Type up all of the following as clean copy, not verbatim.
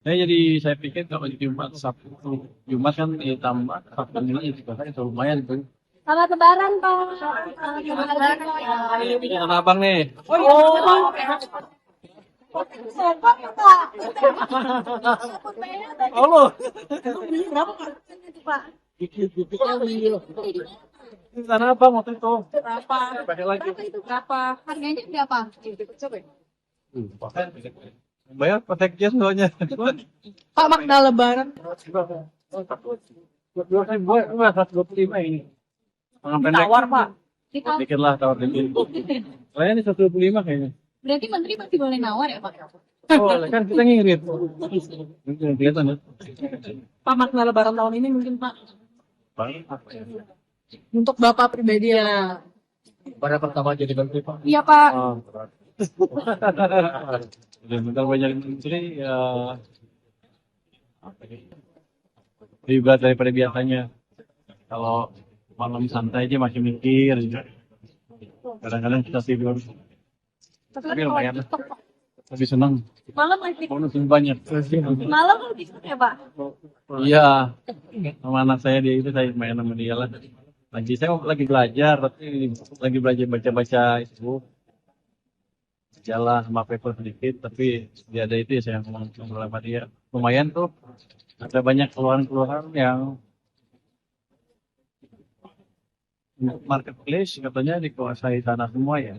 Jadi saya pikir kalau Jumat Sabtu Jumat kan tambah Sabtu Minggu juga kan itu lumayan tuh. Selamat Lebaran, Pak. Selamat Lebaran, Pak. Ini anak abang nih. Oh, sobat, Pak. Halo. Beli berapa, Pak? Itu, Pak. Ini anak abang waktu itu. Berapa? Pakai lagi. Berapa itu? Berapa? Harganya berapa? Coba. Bayar pakai cash soalnya. Pak, makna Lebaran. Dua saya buat 125 ini. Tangan pendek. Tawar, Pak. Kita Dikit lah tawar dikit. Saya ini 125 kayaknya. berarti menteri masih boleh nawar ya, Pak? Oh, kan kita ngirit. Kelihatan ya. Pak, makna Lebaran tahun ini mungkin, Pak. Bang, Untuk Bapak pribadi ya. pada pertama jadi menteri Pak. Iya, Pak. Oh, berat. Bentar banyak menteri ya apa ya? Juga daripada biasanya. Kalau malam santai aja masih mikir. Kadang-kadang kita tidur. Tapi Tapi kalau lumayan. TikTok, Pak, Lebih senang. malam masih Bonus lebih banyak. malam kan bisa ya, Pak? Iya, sama anak saya dia itu saya main sama dia lah. Saya lagi belajar, tapi lagi belajar baca-baca itu jalan sama paper sedikit, tapi dia ada itu ya saya ngomong sama dia. Lumayan tuh, ada banyak keluhan-keluhan yang marketplace katanya dikuasai tanah semua ya.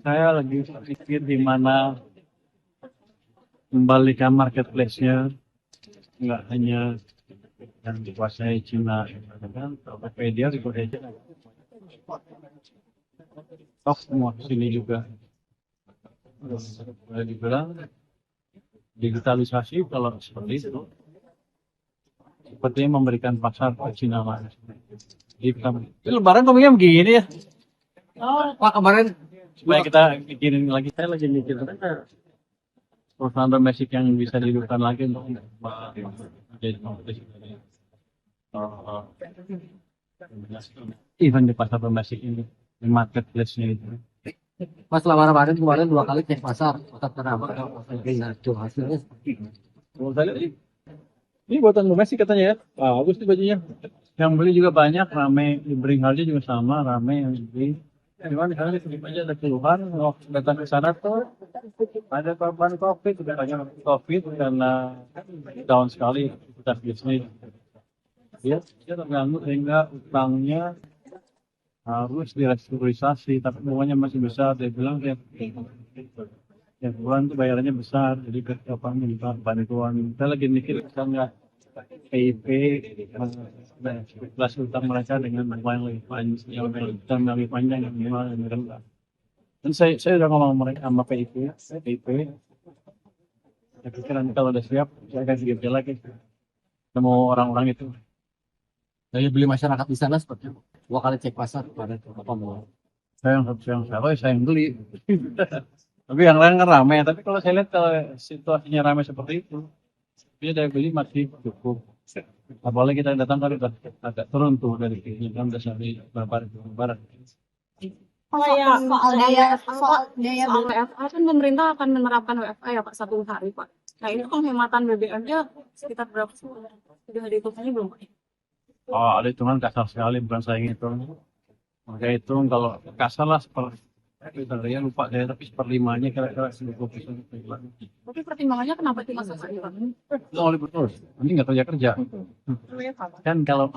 Saya lagi pikir di mana kembalikan marketplace-nya, nggak hanya yang dikuasai Cina, kan? Tokopedia dikuasai Cina. Stok semua sini juga. Boleh dibilang digitalisasi kalau seperti itu, sepertinya memberikan pasar ke Cina lah. Jadi Lebaran ngomongnya begini ya. Oh, Pak kemarin supaya kita mikirin lagi, saya lagi mikirin perusahaan domestik yang bisa dihidupkan lagi untuk jadi kompetisi. Even di pasar domestik ini, di marketplace-nya itu. Mas Lamaran kemarin 2 kali cek pasar, tetap kenapa? Hasilnya Kalau saya lihat, ini buatan domestik katanya ya. Bagus nih bajunya. Yang beli juga banyak, ramai. Di Beringharjo juga sama, ramai yang beli. Cuman misalnya di sini aja ada keluhan, datang ke sana tuh ada korban COVID, udah banyak COVID karena down sekali aktivitas bisnis. Dia terganggu sehingga utangnya harus direstrukturisasi, tapi bunganya masih besar. Dia bilang ya bulan itu bayarannya besar, jadi ke apa minta bantuan. Kita lagi mikir bisa nggak PIP kelas utang mereka dengan bunga yang lebih panjang, yang lebih panjang, yang minimal yang rendah. Dan saya udah ngomong mereka sama PIP. Saya pikir nanti kalau udah siap, saya akan segera lagi ketemu orang-orang itu. daya beli masyarakat di sana seperti apa? 2 kali cek pasar kemarin apa mau? Saya yang beli. Tapi yang lain kan ramai. Tapi kalau saya lihat kalau situasinya ramai seperti itu, dia daya beli masih cukup. Apalagi kita datang kali udah agak turun tuh dari kan udah sampai berapa barat. soal daya beli WFA kan pemerintah akan menerapkan WFA ya, Pak, 1 hari, Pak. Nah, ini penghematan BBM-nya sekitar berapa sih? Sudah dihitung belum, Pak? Oh, ada hitungan kasar sekali, bukan saya ngitung. Maka hitung kalau kasar lah saya lupa saya, tapi seperlimanya kira-kira 20%. Tapi pertimbangannya kenapa cuma 1 hari, Pak? Itu oleh betul. Ini nggak kerja. Kan kalau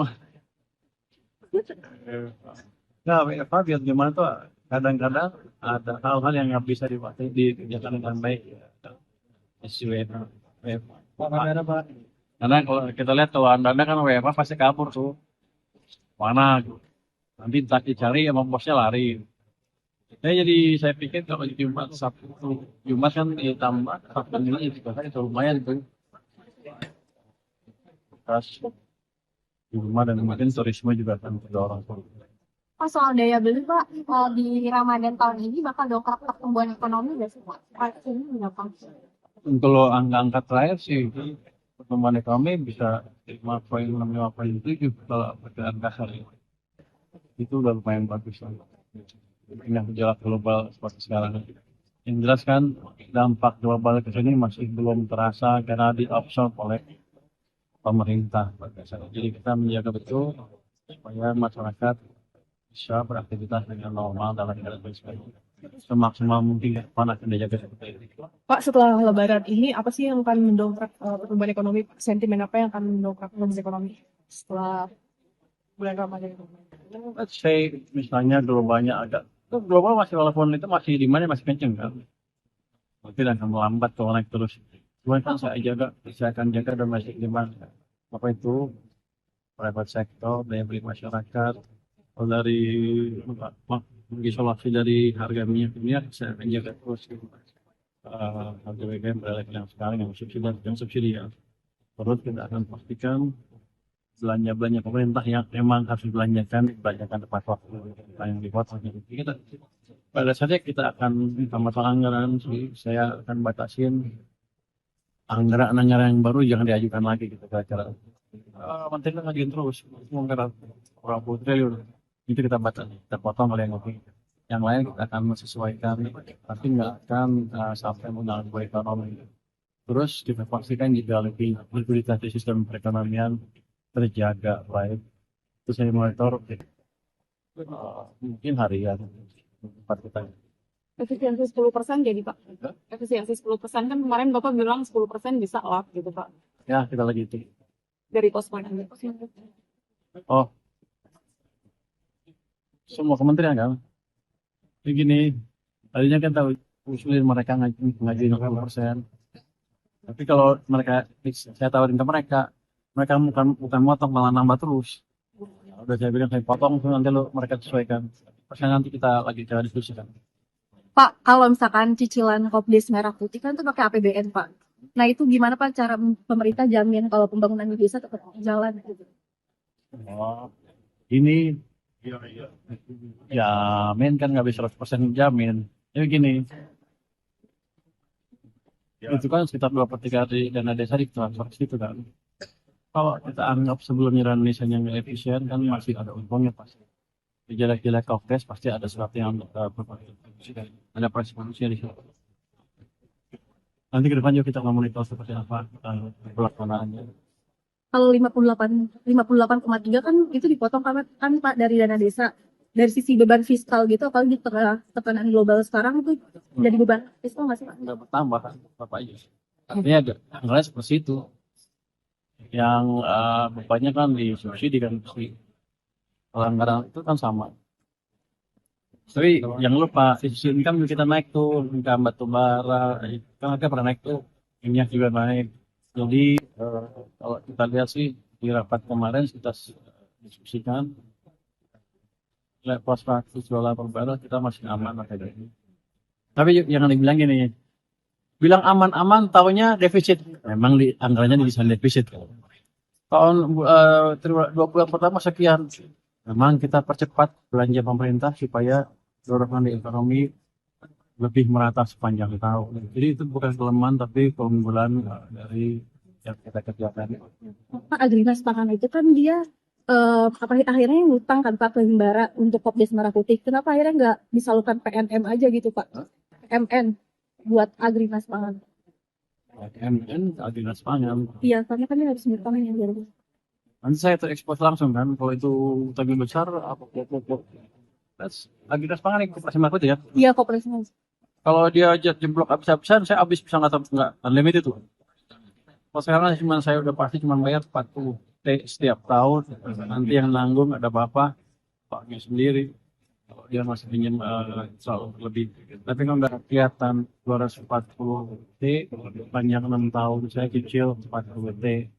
nah, WFH biar gimana tuh kadang-kadang ada hal-hal yang nggak bisa dikerjakan dengan baik. SWFH. Karena kalau kita lihat kalau anda kan WFH pasti kabur tuh. Mana nanti entah dicari emang bosnya lari. Saya pikir kalau Jumat Sabtu Jumat kan ditambah Sabtu Minggu juga kan itu lumayan tuh. Terus di rumah dan mungkin turisme juga akan terdorong. Pak, soal daya beli, Pak, di Ramadan tahun ini bakal dongkrak pertumbuhan ekonomi nggak sih, Pak? Ini berapa? Kalau angka-angka terakhir sih pertumbuhan ekonomi bisa 5,6 5,7 kalau perkiraan kasar ya. Itu udah lumayan bagus lah. Dengan gejala global seperti sekarang. Yang jelas kan dampak global ke sini masih belum terasa karena diabsorb oleh pemerintah. Jadi kita menjaga betul supaya masyarakat bisa beraktivitas dengan normal dalam keadaan semaksimal mungkin ya, akan dijaga seperti itu. Pak, setelah Lebaran ini apa sih yang akan mendongkrak pertumbuhan ekonomi? Sentimen apa yang akan mendongkrak pertumbuhan ekonomi setelah bulan Ramadan itu? Let's say misalnya global masih walaupun itu masih demandnya masih kenceng kan, mungkin akan melambat kalau naik terus. Cuman kan saya akan jaga domestic demand. Apa itu private sector, daya beli masyarakat, kalau dari isolasi dari harga minyak dunia saya akan jaga terus gitu. Harga BBM beralih yang sekarang yang subsidi ya. Terus kita akan pastikan belanja pemerintah yang memang harus dibelanjakan tepat waktu yang dipotong. Kita pada saatnya kita akan tambah anggaran sih. Saya akan batasin anggaran yang baru jangan diajukan lagi gitu kira-kira. Menteri ngajuin terus anggaran berapa puluh triliun itu kita batasi, kita potong oleh yang lain kita akan menyesuaikan, tapi nggak akan sampai mengganggu ekonomi. Terus kita pastikan juga likuiditas di sistem perekonomian terjaga baik. Terus saya monitor mungkin harian tempat kita. Efisiensi 10% jadi Pak. Efisiensi 10% kan kemarin Bapak bilang 10% bisa lah gitu Pak. Ya kita lagi itu. Dari pos aja. Oh, semua kementerian kan? Begini, tadinya kan tahu usulin mereka ngajuin 20%. Tapi kalau saya tawarin ke mereka bukan motong malah nambah terus. Ya, udah saya bilang saya potong nanti mereka sesuaikan. Persen nanti kita lagi cara diskusikan. Pak, kalau misalkan cicilan Kopdis Merah Putih kan itu pakai APBN, Pak. Nah, itu gimana Pak cara pemerintah jamin kalau pembangunan di desa tetap jalan gitu? Oh, ini jamin kan nggak bisa 100% jamin. Jadi gini, itu kan sekitar 2/3 dari dana desa ditransfer ke situ kan. Kalau kita anggap sebelumnya dana desanya nggak efisien kan masih ada untungnya pasti. Jelek-jelek Kopdes pasti ada sesuatu yang ada proses manusia di situ. Nanti ke depan juga kita monitor seperti apa pelaksanaannya. Kalau 58,3 kan itu dipotong kan Pak dari dana desa. Dari sisi beban fiskal gitu, kalau di tengah tekanan global sekarang itu jadi beban fiskal nggak sih Pak? Nggak bertambah kan, Bapak aja. Artinya anggarannya seperti itu. Yang bebannya kan disubsidi kan si anggaran itu kan sama. Tapi jangan lupa sisi income kita naik tuh, income batu bara, kan kita pernah naik tuh, minyak juga naik. Jadi kalau kita lihat sih di rapat kemarin kita diskusikan level $100 per barrel kita masih aman aja. Tapi jangan dibilang gini, bilang aman-aman taunya defisit. Memang di anggarannya di sana defisit. Tahun 2 bulan pertama sekian. Memang kita percepat belanja pemerintah supaya dorongan di ekonomi lebih merata sepanjang tahun. Jadi itu bukan kelemahan tapi keunggulan dari yang kita kerjakan. Pak, Agrinas Pangan itu kan dia akhirnya ngutang kan Pak ke Himbara untuk Kopdis Merah Putih. Kenapa akhirnya nggak disalurkan PNM aja gitu Pak? PMN buat Agrinas Pangan. PMN Agrinas Pangan. Iya, soalnya kan dia harus ngutang yang jadi. Nanti saya terekspos langsung kan, kalau itu utangnya besar, apa Agrinas Pangan yang Koperasi Merah Putih ya. Iya, Koperasi. Kalau dia jeblok habis-habisan, saya habis bisa nggak unlimited tuh. Kalau sekarang cuma saya udah pasti cuma bayar 40 T setiap tahun. Nanti yang nanggung ada bapak, paknya sendiri. Kalau dia masih pinjam selalu lebih. Tapi kalau nggak kelihatan 240 T, panjang 6 tahun saya cicil 40 T.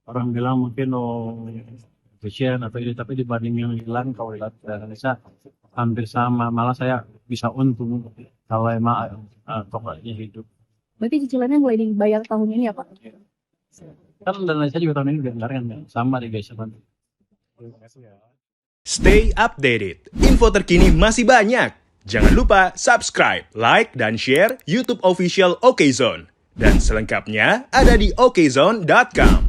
Orang bilang mungkin efisien atau ini, tapi dibanding yang hilang kalau lihat desa hampir sama, malah saya bisa untung kalau emang tokonya hidup. Berarti cicilannya mulai dibayar tahun ini ya Pak? Kan dana desa juga tahun ini udah anggaran kan, sama di guys. Stay updated, info terkini masih banyak. Jangan lupa subscribe, like, dan share YouTube official OKZone. Dan selengkapnya ada di okezone.com.